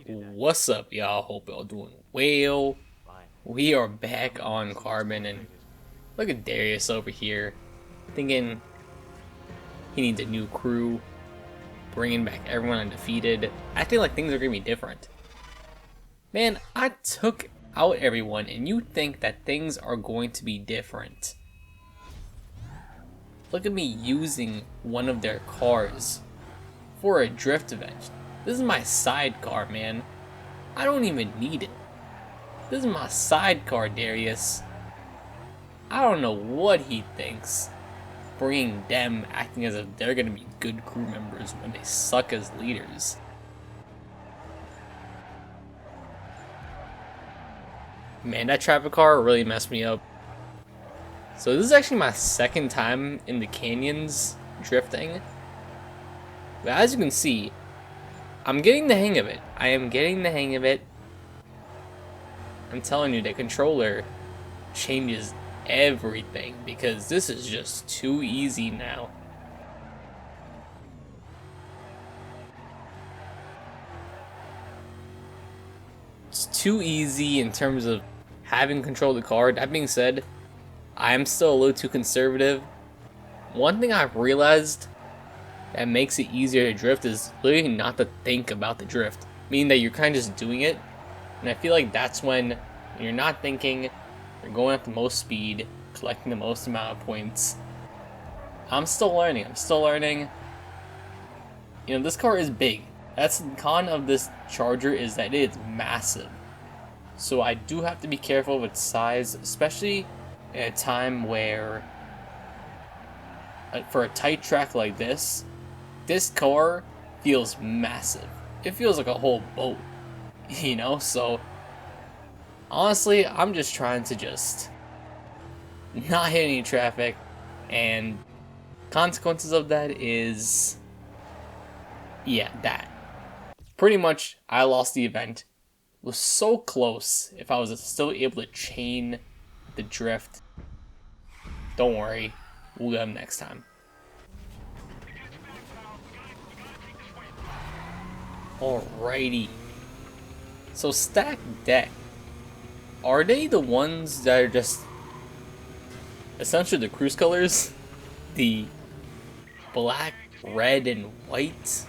What's up, y'all? Hope y'all doing well. We are back on Carbon, and look at Darius over here, thinking he needs a new crew, bringing back everyone undefeated. I feel like things are gonna be different. Man, I took out everyone, and you think that things are going to be different. Look at me using one of their cars for a drift event. This is my sidecar, man. I don't even need it. This is my sidecar, Darius. I don't know what he thinks. Bringing them, acting as if they're gonna be good crew members when they suck as leaders. Man, that traffic car really messed me up. So this is actually my second time in the canyons drifting. But as you can see, I'm getting the hang of it. I am getting the hang of it. I'm telling you, the controller changes everything because this is just too easy now. It's too easy in terms of having control of the car. That being said, I'm still a little too conservative. One thing I've realized that makes it easier to drift is literally not to think about the drift, meaning that you're kind of just doing it. And I feel like that's when you're not thinking, you're going at the most speed, collecting the most amount of points. I'm still learning. You know, this car is big. That's the con of this Charger, is that it is massive. So I do have to be careful with size, especially at a time where, for a tight track like this car feels massive. It feels like a whole boat, you know? So honestly, I'm just trying to just not hit any traffic, and consequences of that is, yeah, that. Pretty much, I lost the event. It was so close if I was still able to chain the drift. Don't worry, we'll get him next time. Alrighty. So stack deck. Are they the ones that are just essentially the cruise colors? The black, red, and white?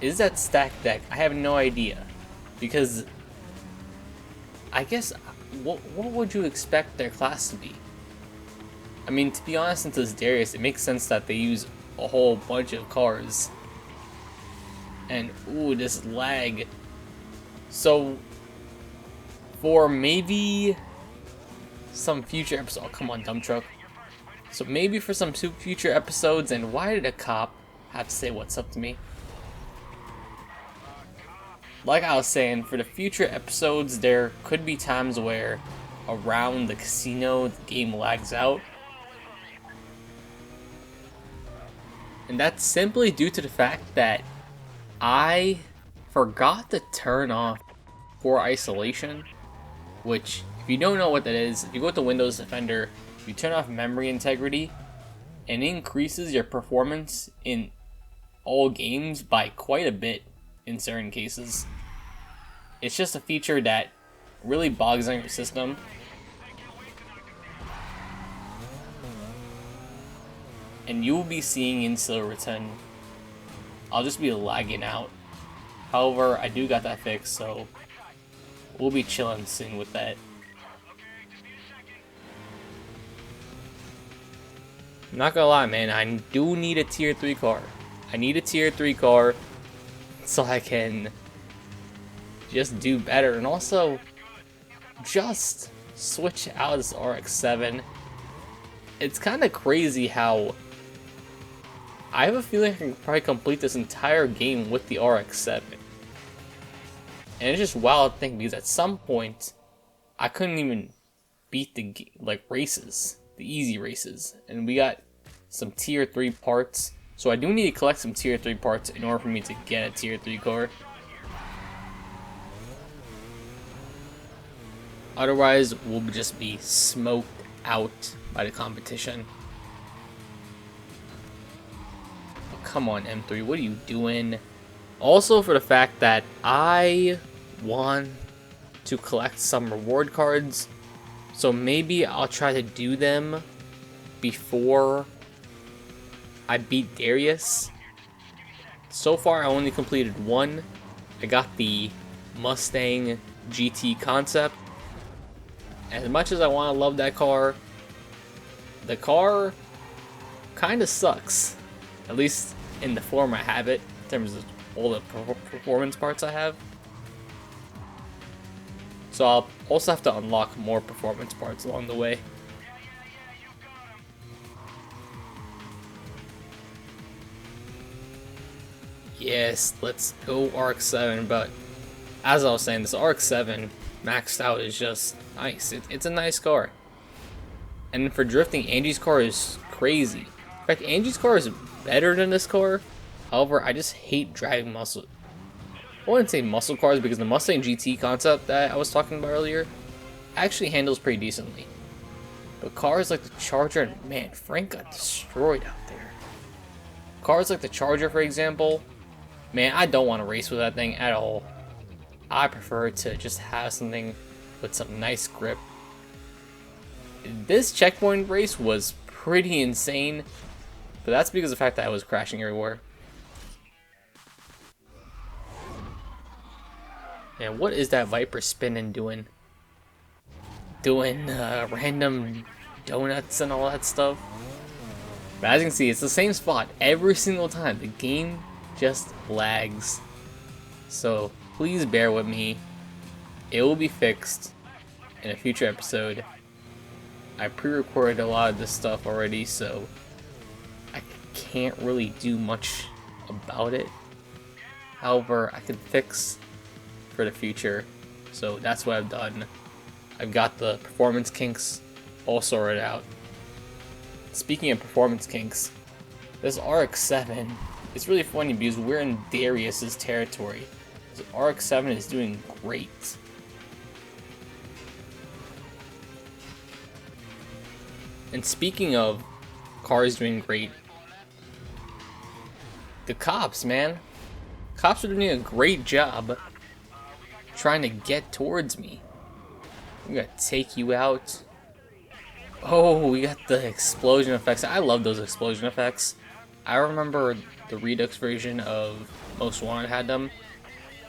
Is that stack deck? I have no idea. Because I guess what would you expect their class to be? I mean, to be honest, since it's Darius, it makes sense that they use a whole bunch of cars. And ooh, this lag. So for maybe some future episode, oh, come on, dump truck. So maybe for some future episodes, and why did a cop have to say what's up to me? Like I was saying, for the future episodes, there could be times where around the casino, the game lags out. And that's simply due to the fact that I forgot to turn off core isolation, which, if you don't know what that is, if you go to Windows Defender, you turn off memory integrity, and it increases your performance in all games by quite a bit in certain cases. It's just a feature that really bogs down your system. And you will be seeing in Silverton, I'll just be lagging out. However, I do got that fixed, so we'll be chilling soon with that. I'm not gonna lie, man, I do need a tier 3 car. I need a tier 3 car so I can just do better, and also just switch out this RX-7. It's kind of crazy how I have a feeling I can probably complete this entire game with the RX-7. And it's just wild to think, because at some point I couldn't even beat the races, the easy races, and we got some tier 3 parts. So I do need to collect some tier 3 parts in order for me to get a tier 3 car. Otherwise, we'll just be smoked out by the competition. Oh, come on, M3, what are you doing? Also for the fact that I want to collect some reward cards, so maybe I'll try to do them before I beat Darius. So far I only completed one. I got the Mustang GT concept. As much as I want to love that car, the car kind of sucks. At least in the form I have it, in terms of all the performance parts I have. So I'll also have to unlock more performance parts along the way. Yes, let's go RX-7, but as I was saying, this RX-7 maxed out is just nice. It's a nice car. And for drifting, Angie's car is crazy. In fact, Angie's car is better than this car. However, I just hate driving muscle. I wouldn't say muscle cars because the Mustang GT concept that I was talking about earlier actually handles pretty decently. But cars like the Charger, man, Frank got destroyed out there. Cars like the Charger, for example, man, I don't want to race with that thing at all. I prefer to just have something with some nice grip. This checkpoint race was pretty insane, but that's because of the fact that I was crashing everywhere. Man, what is that Viper spinning doing? Doing random donuts and all that stuff. But as you can see, it's the same spot every single time. The game just lags. So please bear with me. It will be fixed in a future episode. I pre-recorded a lot of this stuff already, so I can't really do much about it. However, I can fix for the future, so that's what I've done. I've got the performance kinks all sorted out. Speaking of performance kinks, this RX-7 is really funny because we're in Darius's territory. This RX-7 is doing great. And speaking of cars doing great, the cops, man. Cops are doing a great job trying to get towards me. We gotta take you out. Oh, we got the explosion effects. I love those explosion effects. I remember the Redux version of Most Wanted had them.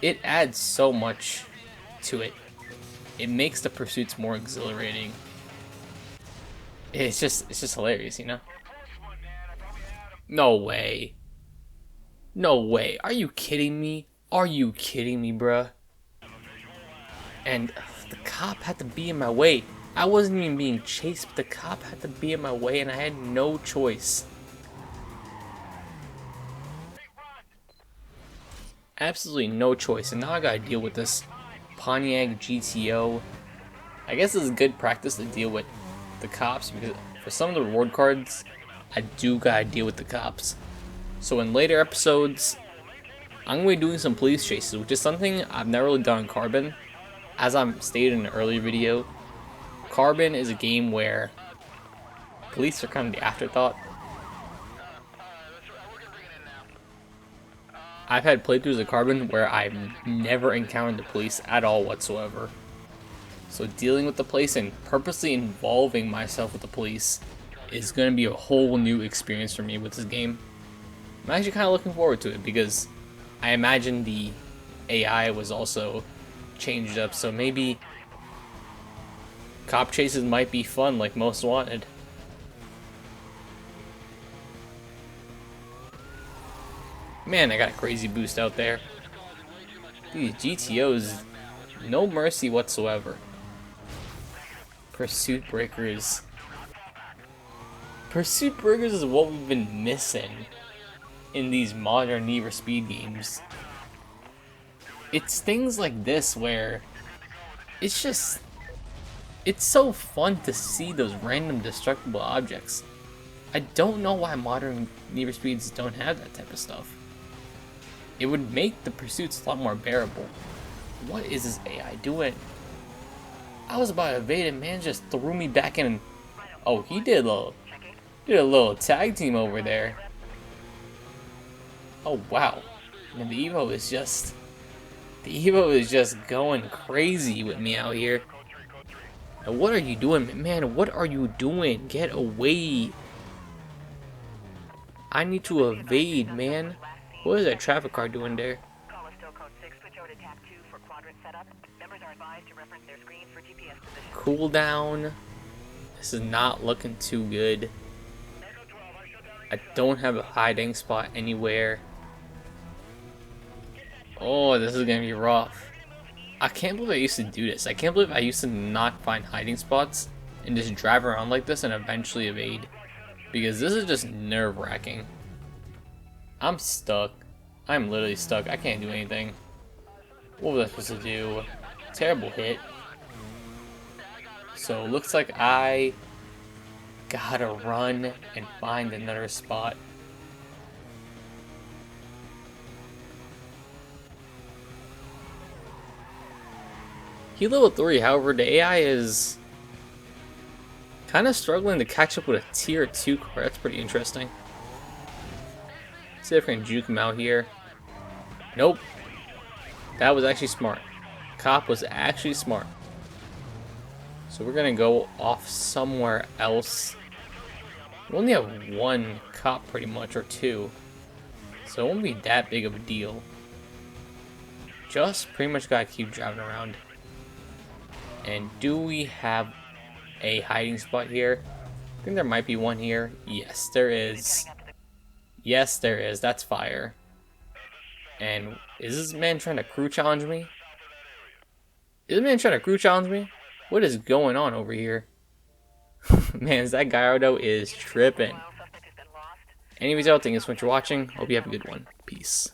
It adds so much to it. It makes the pursuits more exhilarating. It's just hilarious, you know? No way. No way. Are you kidding me? Are you kidding me, bruh? And the cop had to be in my way. I wasn't even being chased, but the cop had to be in my way and I had no choice. Absolutely no choice. And now I gotta deal with this Pontiac GTO. I guess it's good practice to deal with the cops because for some of the reward cards, I do gotta deal with the cops. So in later episodes, I'm gonna be doing some police chases, which is something I've never really done in Carbon. As I stated in an earlier video, Carbon is a game where police are kind of the afterthought. I've had playthroughs of Carbon where I've never encountered the police at all whatsoever. So dealing with the police and purposely involving myself with the police is going to be a whole new experience for me with this game. I'm actually kind of looking forward to it because I imagine the AI was also changed up, so maybe cop chases might be fun like Most Wanted. Man, I got a crazy boost out there. These GTOs, no mercy whatsoever. Pursuit breakers. Pursuit breakers is what we've been missing in these modern Need for Speed games. It's things like this where it's just, it's so fun to see those random destructible objects. I don't know why modern Need for Speeds don't have that type of stuff. It would make the pursuits a lot more bearable. What is this AI doing? I was about to evade and man just threw me back in and oh, he did a little tag team over there. Oh wow. And the Evo is just... The Evo is just going crazy with me out here. Now, what are you doing, man? What are you doing? Get away. I need to evade, man. What is that traffic car doing there? Cool down. This is not looking too good. I don't have a hiding spot anywhere. Oh, this is gonna be rough. I can't believe I used to do this. I can't believe I used to not find hiding spots and just drive around like this and eventually evade. Because this is just nerve-wracking. I'm stuck. I'm literally stuck. I can't do anything. What was I supposed to do? Terrible hit. So looks like I gotta run and find another spot. He level 3, however, the AI is kind of struggling to catch up with a tier 2 car. That's pretty interesting. See if I can juke him out here. Nope. That was actually smart. Cop was actually smart. So we're gonna go off somewhere else. We only have one cop pretty much, or two. So it won't be that big of a deal. Just pretty much gotta keep driving around. And do we have a hiding spot here? I think there might be one here. Yes, there is. Yes, there is. That's fire. And is this man trying to crew challenge me? Is this man trying to crew challenge me? What is going on over here? Man, that Gyardo is tripping. Anyways, thanks so much for watching. Hope you have a good one. Peace.